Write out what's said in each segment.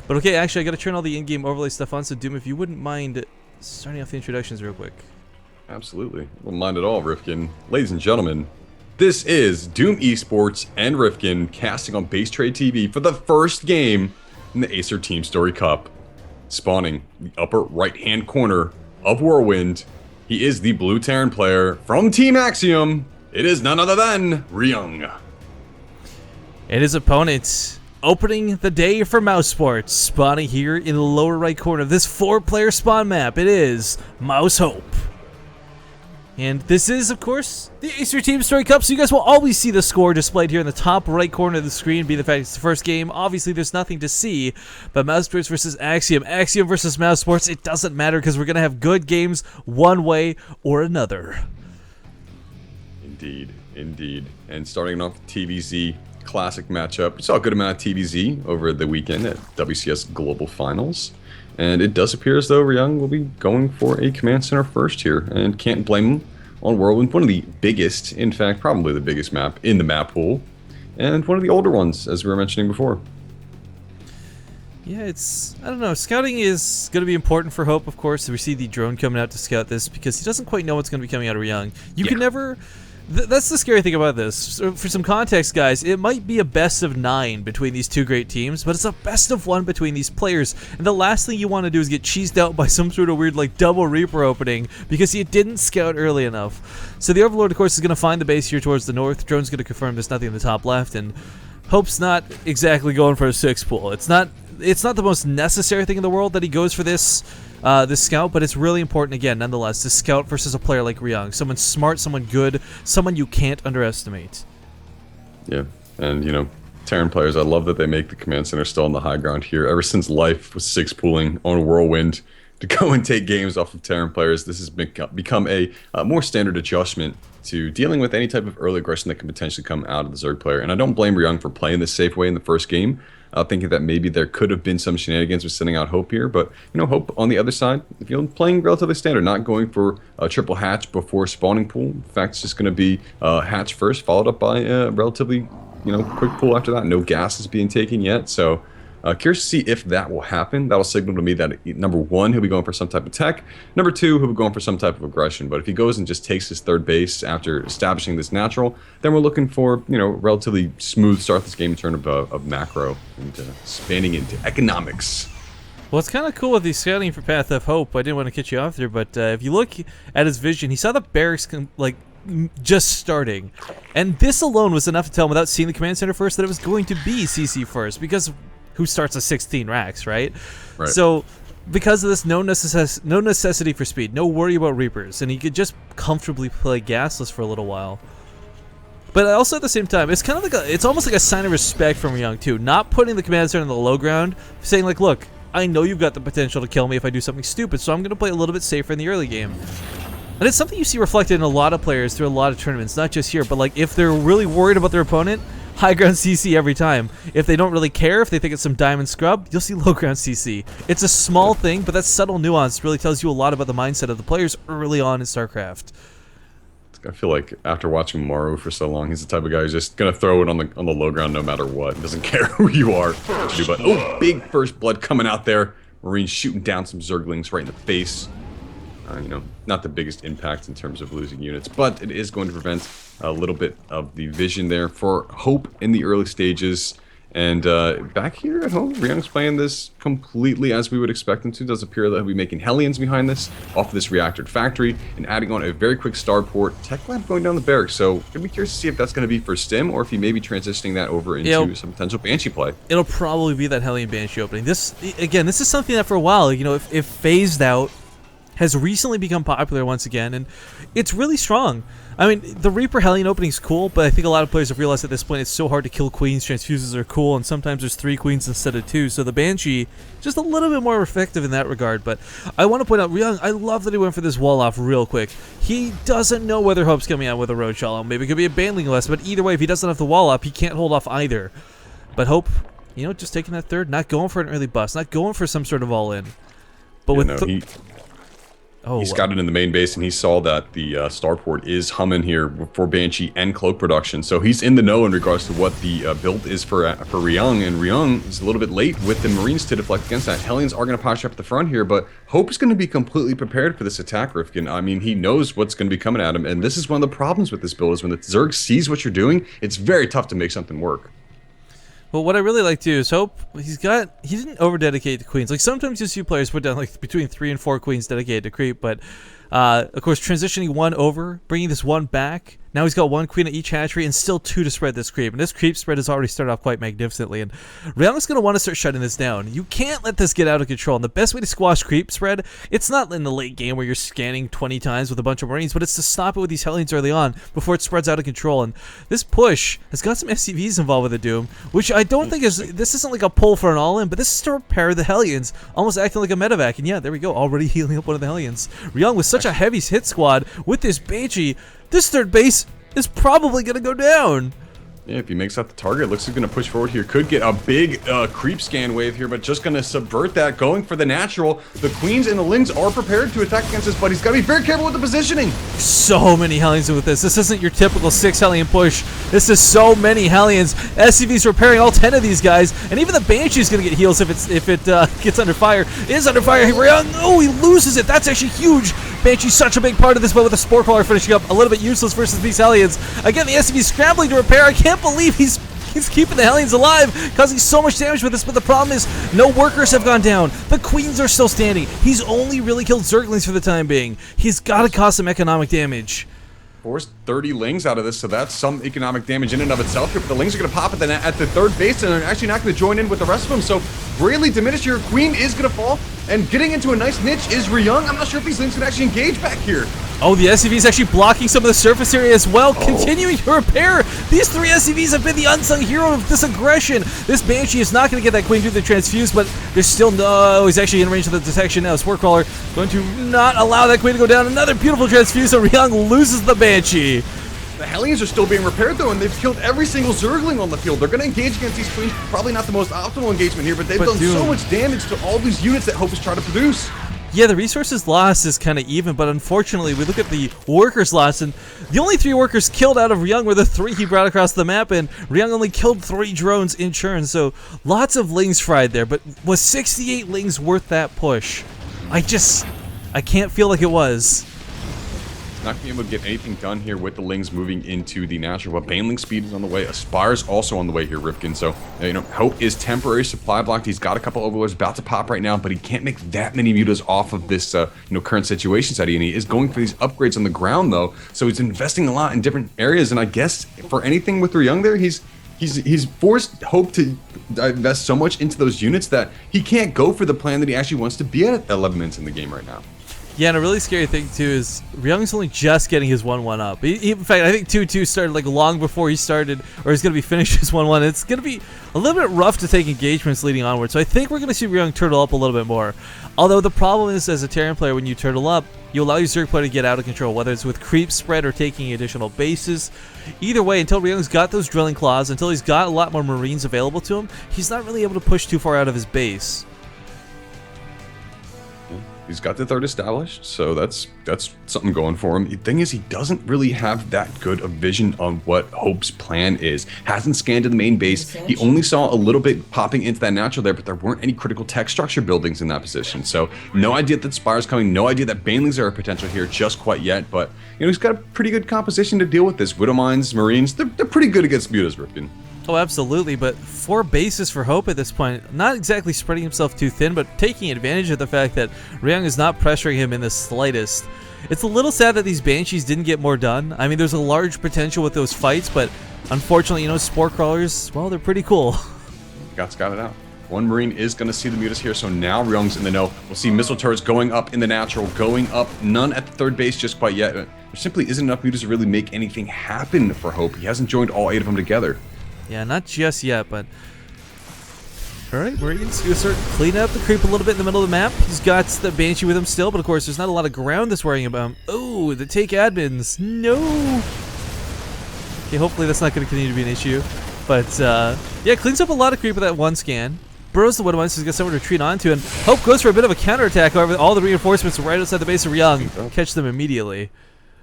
But okay, actually, I got to turn all the in-game overlay stuff on, so Doom, if you wouldn't mind starting off the introductions real quick. Absolutely. Wouldn't mind at all, Rifkin. Ladies and gentlemen, this is Doom Esports and Rifkin casting on Base Trade TV for the first game in the Acer Team Story Cup. Spawning the upper right-hand corner of Whirlwind, he is the blue Terran player from Team Axiom. It is none other than Ryung. And his opponent, opening the day for Mouz Sports, spawning here in the lower right corner of this 4-player spawn map. It is Mouz hOpe. And this is, of course, the Acer Team Story Cup, so you guys will always see the score displayed here in the top right corner of the screen, being the fact it's the first game. Obviously, there's nothing to see, but Mouz Sports versus Axiom. Axiom versus Mouz Sports, it doesn't matter because we're going to have good games one way or another. Indeed, indeed. And starting off with TVZ Classic matchup, we saw a good amount of TVZ over the weekend at WCS Global Finals. And it does appear as though Ryung will be going for a command center first here, and can't blame him on Whirlwind, one of the biggest, in fact, probably the biggest map in the map pool, and one of the older ones, as we were mentioning before. Yeah, I don't know, scouting is going to be important for hOpe, of course. We see the drone coming out to scout this, because he doesn't quite know what's going to be coming out of Ryung. You can never... That's the scary thing about this. So for some context, guys, it might be a best of 9 between these two great teams, but it's a best of 1 between these players. And the last thing you want to do is get cheesed out by some sort of weird, like, double Reaper opening because you didn't scout early enough. So the Overlord, of course, is going to find the base here towards the north. Drone's going to confirm there's nothing in the top left, and hOpe's not exactly going for a 6 pool. It's not the most necessary thing in the world that he goes for this scout, but it's really important, again, nonetheless, to scout versus a player like Ryung. Someone smart, someone good, someone you can't underestimate. Yeah, and, you know, Terran players, I love that they make the command center still on the high ground here. Ever since Life was 6 pooling on Whirlwind to go and take games off of Terran players, this has become a more standard adjustment to dealing with any type of early aggression that can potentially come out of the Zerg player. And I don't blame Ryung for playing this safe way in the first game, thinking that maybe there could have been some shenanigans with sending out hOpe here. But, you know, hOpe on the other side, if you're playing relatively standard, not going for a triple hatch before spawning pool. In fact, it's just going to be hatch first, followed up by a relatively, you know, quick pool after that. No gas is being taken yet, so... curious to see if that will happen. That'll signal to me that, number 1, he'll be going for some type of tech. Number 2, he'll be going for some type of aggression. But if he goes and just takes his third base after establishing this natural, then we're looking for, you know, relatively smooth start this game in terms of macro and spanning into economics. Well, it's kind of cool with the scouting for Path of Hope. I didn't want to cut you off there, but if you look at his vision, he saw the barracks just starting, and this alone was enough to tell him without seeing the command center first that it was going to be CC first, because who starts a 16 racks, right? So because of this, no necessity for speed, no worry about Reapers, and he could just comfortably play gasless for a little while. But also at the same time, it's kind of like it's almost like a sign of respect from Ryung too, not putting the command center in the low ground, saying like, look, I know you've got the potential to kill me if I do something stupid, so I'm going to play a little bit safer in the early game. And it's something you see reflected in a lot of players through a lot of tournaments, not just here, but like if they're really worried about their opponent, high ground CC every time. If they don't really care, if they think it's some diamond scrub, you'll see low ground CC. It's a small thing, but that subtle nuance really tells you a lot about the mindset of the players early on in StarCraft. I feel like after watching Maru for so long, he's the type of guy who's just gonna throw it on the low ground no matter what. He doesn't care who you are. But oh, big first blood coming out there. Marines shooting down some Zerglings right in the face. You know, not the biggest impact in terms of losing units, but it is going to prevent a little bit of the vision there for hOpe in the early stages. And back here at home, Ryung's playing this completely as we would expect him to. It does appear that he'll be making Hellions behind this, off of this reactor factory, and adding on a very quick starport tech lab going down the barracks. So I'd be curious to see if that's going to be for Stim, or if he may be transitioning that over into some potential Banshee play. It'll probably be that Hellion Banshee opening. This is something that for a while, you know, if phased out, has recently become popular once again, and it's really strong. I mean, the Reaper Hellion opening is cool, but I think a lot of players have realized at this point it's so hard to kill queens. Transfuses are cool, and sometimes there's 3 queens instead of 2, so the Banshee, just a little bit more effective in that regard. But I want to point out, Ryung, I love that he went for this wall off real quick. He doesn't know whether hOpe's coming out with a Road Shallow. Maybe it could be a Bandling less, but either way, if he doesn't have the wall up, he can't hold off either. But hOpe, you know, just taking that third, not going for an early bust, not going for some sort of all-in. But with Oh, He scouted in the main base and he saw that the starport is humming here for Banshee and Cloak production. So he's in the know in regards to what the build is for Ryung. And Ryung is a little bit late with the Marines to deflect against that. Hellions are going to posture up at the front here, but Hope is going to be completely prepared for this attack, Rifkin. I mean, he knows what's going to be coming at him. And this is one of the problems with this build is when the Zerg sees what you're doing, it's very tough to make something work. Well, what I really like too is Hope. He didn't over dedicate to queens. Like sometimes you see players put down like between 3 and 4 queens dedicated to creep, but of course transitioning 1 over, bringing this 1 back. Now he's got 1 queen at each hatchery and still 2 to spread this creep. And this creep spread has already started off quite magnificently. And Ryung's going to want to start shutting this down. You can't let this get out of control. And the best way to squash creep spread, it's not in the late game where you're scanning 20 times with a bunch of Marines, but it's to stop it with these Hellions early on before it spreads out of control. And this push has got some SCVs involved with the Doom, which I don't think is, this isn't like a pull for an all-in, but this is to repair the Hellions, almost acting like a medevac. And yeah, there we go, already healing up one of the Hellions. Ryung with such a heavy hit squad with this Banshee, this third base is probably going to go down. Yeah, if he makes out the target, looks like he's going to push forward here. Could get a big creep scan wave here, but just going to subvert that, going for the natural. The queens and the lings are prepared to attack against this, but he's got to be very careful with the positioning. So many Hellions with this. This isn't your typical 6 Hellion push. This is so many Hellions. SCV's repairing all 10 of these guys, and even the Banshee's going to get heals if it gets under fire. It is under fire. Oh, he loses it. That's actually huge. Banshee's such a big part of this, but with the Spore Crawler finishing up, a little bit useless versus these Hellions. Again, the SCV's scrambling to repair. I can't believe he's keeping the Hellions alive, causing so much damage with this, but the problem is no workers have gone down. The queens are still standing. He's only really killed Zerglings for the time being. He's got to cause some economic damage. Forced 30 lings out of this, so that's some economic damage in and of itself here, but the lings are going to pop at the third base, and they're actually not going to join in with the rest of them, so greatly diminished here. Queen is going to fall, and getting into a nice niche is Ryung. I'm not sure if these lings can actually engage back here. Oh, the SCV's actually blocking some of the surface area as well, continuing to repair. These 3 SCVs have been the unsung hero of this aggression. This Banshee is not going to get that queen through the transfuse, but there's still no... He's actually in range of the detection now. Spore Crawler going to not allow that queen to go down. Another beautiful transfuse, so Ryung loses the Banshee. The Hellions are still being repaired though, and they've killed every single Zergling on the field. They're going to engage against these queens. Probably not the most optimal engagement here, but they've done so much damage to all these units that Hope is trying to produce. Yeah, the resources lost is kind of even, but unfortunately, we look at the workers lost, and the only 3 workers killed out of Ryung were the 3 he brought across the map, and Ryung only killed 3 drones in churn, so lots of lings fried there, but was 68 lings worth that push? I can't feel like it was. Not being able to get anything done here with the lings moving into the natural, but Baneling speed is on the way. Aspire's also on the way here, Rifkin. So, you know, Hope is temporary supply blocked. He's got a couple overlords about to pop right now, but he can't make that many mutas off of this, current situation setting. And he is going for these upgrades on the ground, though. So he's investing a lot in different areas. And I guess for anything with Ryung there, he's forced Hope to invest so much into those units that he can't go for the plan that he actually wants to be at 11 minutes in the game right now. Yeah, and a really scary thing too is Ryung's only just getting his 1-1 up. In fact, I think 2-2 started like long before he started, or he's going to be finished his 1-1. It's going to be a little bit rough to take engagements leading onward, so I think we're going to see Ryung turtle up a little bit more. Although the problem is, as a Terran player, when you turtle up, you allow your Zerg player to get out of control, whether it's with creep spread or taking additional bases. Either way, until Ryung's got those drilling claws, until he's got a lot more Marines available to him, he's not really able to push too far out of his base. He's got the third established, so that's something going for him. The thing is, he doesn't really have that good a vision on what Hope's plan is. Hasn't scanned to the main base. He only saw a little bit popping into that natural there, but there weren't any critical tech structure buildings in that position. So no idea that Spire's coming, no idea that Banelings are a potential here just quite yet, but you know, he's got a pretty good composition to deal with this. Widowmines, Marines, they're pretty good against mutas, Rifkin. Oh, absolutely, but 4 bases for Hope at this point. Not exactly spreading himself too thin, but taking advantage of the fact that Ryung is not pressuring him in the slightest. It's a little sad that these Banshees didn't get more done. I mean, there's a large potential with those fights, but unfortunately, you know, Spore Crawlers, well, they're pretty cool. Got it out. One Marine is going to see the mutas here, so now Ryung's in the know. We'll see missile turrets going up in the natural, going up. None at the third base just quite yet. There simply isn't enough mutas to really make anything happen for Hope. He hasn't joined all 8 of them together. Yeah, not just yet, but... Alright, Marines gonna start cleaning up the creep a little bit in the middle of the map. He's got the Banshee with him still, but of course there's not a lot of ground that's worrying about him. Oh, the take admins. No! Okay, hopefully that's not going to continue to be an issue. But, yeah, cleans up a lot of creep with that 1 scan. burrows the Widow Mines, so he's got someone to retreat onto, and Hope goes for a bit of a counterattack. However, all the reinforcements right outside the base of Ryung catch them immediately.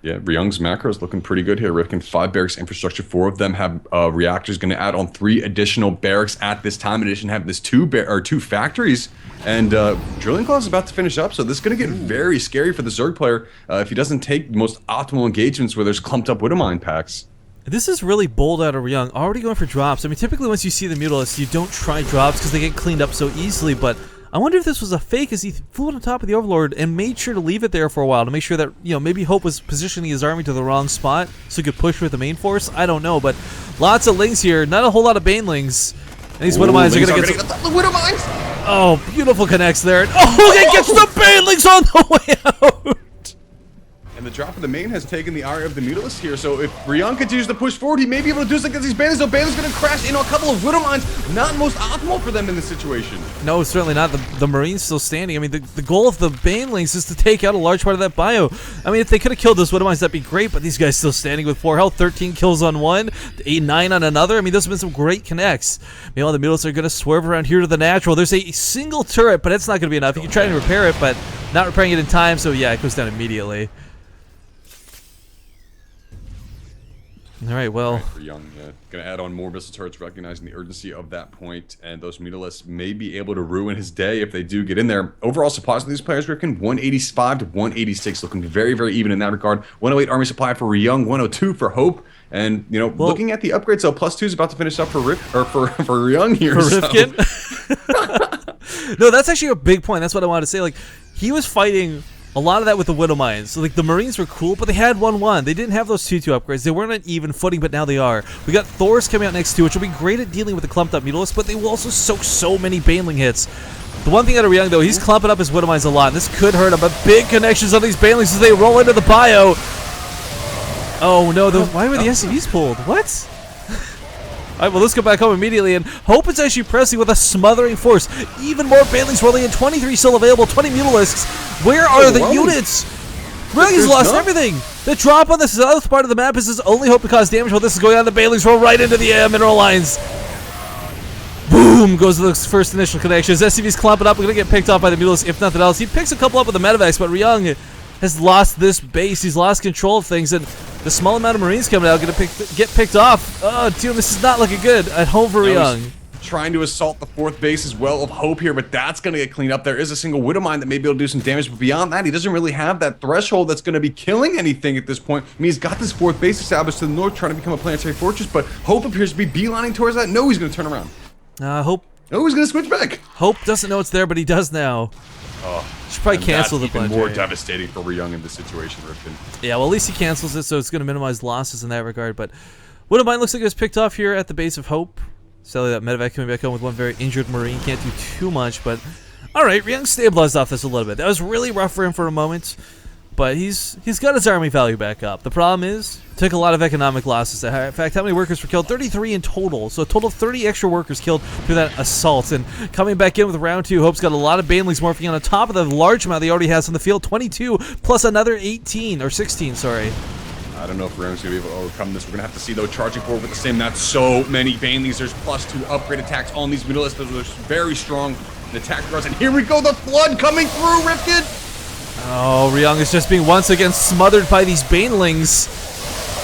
Yeah, Ryung's macro is looking pretty good here. Rifkin, 5 barracks infrastructure. 4 of them have reactors. Going to add on 3 additional barracks at this time. In addition, have this 2 factories. And Drilling Claw is about to finish up, so this is going to get very scary for the Zerg player if he doesn't take the most optimal engagements where there's clumped up Widowmine packs. This is really bold out of Ryung, already going for drops. I mean, typically once you see the Mutalisks, you don't try drops because they get cleaned up so easily, but I wonder if this was a fake as he flew on top of the Overlord and made sure to leave it there for a while to make sure that, you know, maybe Hope was positioning his army to the wrong spot so he could push with the main force. I don't know, but lots of Lings here, not a whole lot of Banelings. And these Widowmines are going to get some... The Widowmines! Oh, beautiful connects there. Oh, it gets the Banelings on the way out! And the drop of the main has taken the ire of the Mutalisk here, so if Ryung continues to push forward, he may be able to do something against these Banelings, so Banelings going to crash into a couple of Widowmines. Not most optimal for them in this situation. No, certainly not. The Marine's still standing. I mean, the goal of the Banelings is to take out a large part of that bio. I mean, if they could have killed those Widowmines, that'd be great, but these guys still standing with 4 health, 13 kills on one, 8, 9 on another. I mean, those have been some great connects. Meanwhile, the Mutalisks are going to swerve around here to the natural. There's a single turret, but it's not going to be enough. You can try to repair it, but not repairing it in time, so yeah, it goes down immediately. All right, well. Ryung, gonna add on more missile turrets, recognizing the urgency of that point, and those Mutalisks may be able to ruin his day if they do get in there. Overall supplies for these players, Rifkin, 185 to 186, looking very, very even in that regard. 108 army supply for Ryung, 102 for Hope, and you know, well, looking at the upgrades, so +2 is about to finish up for Ryung here. For Rifkin. No, that's actually a big point. That's what I wanted to say. Like, he was fighting a lot of that with the Widow Mines. So, like, the Marines were cool, but they had 1-1. They didn't have those 2-2 upgrades. They weren't on even footing, but now they are. We got Thors coming out next too, which will be great at dealing with the clumped up Mutalisks, but they will also soak so many Baneling hits. The one thing out of Ryung, though, he's clumping up his Widow Mines a lot, and this could hurt him, but big connections on these Banelings as they roll into the bio. Oh, no, why were the SCVs pulled? What? Alright, well, let's go back home immediately, and Hope is actually pressing with a smothering force. Even more Banelings rolling in, 23 still available, 20 Mutalisks. Where are the units? Ryung has lost everything. The drop on the south part of the map is his only hope to cause damage while this is going on. The Banelings roll right into the mineral lines. Boom goes the first initial connections. SCV's clumping up. We're going to get picked off by the Mutalisks, if nothing else. He picks a couple up with the Medivacs, but Ryung has lost this base. He's lost control of things, and the small amount of Marines coming out going to get picked off. Oh, dude, this is not looking good at home for Ryung. Trying to assault the 4th base as well of Hope here, but that's going to get cleaned up. There is a single Widowmine that may be able to do some damage, but beyond that, he doesn't really have that threshold that's going to be killing anything at this point. I mean, he's got this 4th base established to the north, trying to become a planetary fortress, but Hope appears to be beelining towards that. No, he's going to turn around. Hope. No, he's going to switch back. Hope doesn't know it's there, but he does now. Oh, should probably cancel the planetary. Even more devastating for Ryung in this situation, Rifkin. Yeah, well, at least he cancels it, so it's going to minimize losses in that regard, but Widowmine looks like it was picked off here at the base of Hope. Sadly, that Medivac coming back home with one very injured Marine. Can't do too much, but alright, Ryung stabilized off this a little bit. That was really rough for him for a moment, but he's got his army value back up. The problem is, took a lot of economic losses. In fact, how many workers were killed? 33 in total, so a total of 30 extra workers killed through that assault. And coming back in with round 2, Hope's got a lot of Banelings morphing on top of the large amount he already has on the field. 22 plus another 18, or 16, sorry. I don't know if Ryung's going to be able to overcome this. We're going to have to see, though, charging forward with the same. Not so many Banelings. There's +2 upgrade attacks on these Mutalisks. Those are very strong in attack regards. And here we go, the Flood coming through, Rifkin! Oh, Ryung is just being once again smothered by these Banelings.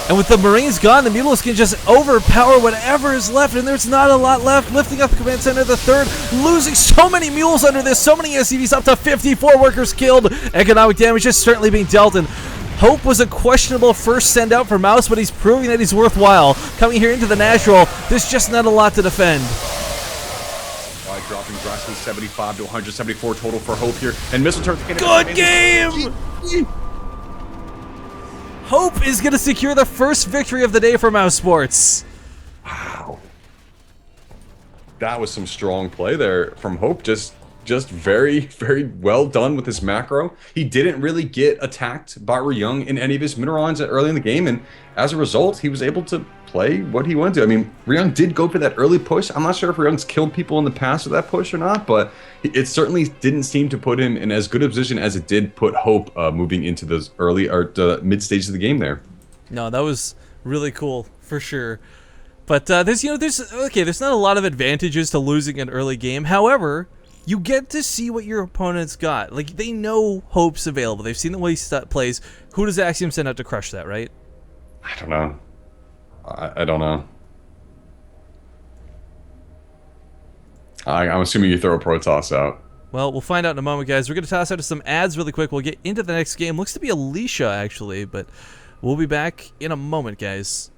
And with the Marines gone, the Mutalisks can just overpower whatever is left, and there's not a lot left. Lifting up the command center, the 3rd, losing so many mules under this, so many SCVs, up to 54 workers killed. Economic damage is certainly being dealt, and Hope was a questionable first send out for Mouz, but he's proving that he's worthwhile. Coming here into the natural, there's just not a lot to defend. Dropping drastically 75 to 174 total for Hope here. And missile turrets. Good game! Hope is going to secure the first victory of the day for Mouz Sports. Wow. That was some strong play there from Hope. Just very, very well done with his macro. He didn't really get attacked by Ryung in any of his minerons early in the game, and as a result, he was able to play what he wanted to. I mean, Ryung did go for that early push. I'm not sure if Ryung's killed people in the past with that push or not, but it certainly didn't seem to put him in as good a position as it did put Hope moving into those early or mid stages of the game there. No, that was really cool for sure. But there's there's not a lot of advantages to losing an early game. However, you get to see what your opponent's got. Like, they know Hope's available. They've seen the way he plays. Who does Axiom send out to crush that, right? I don't know. I don't know. I'm assuming you throw a Protoss out. Well, we'll find out in a moment, guys. We're going to toss out some ads really quick. We'll get into the next game. Looks to be Alicia, actually, but we'll be back in a moment, guys.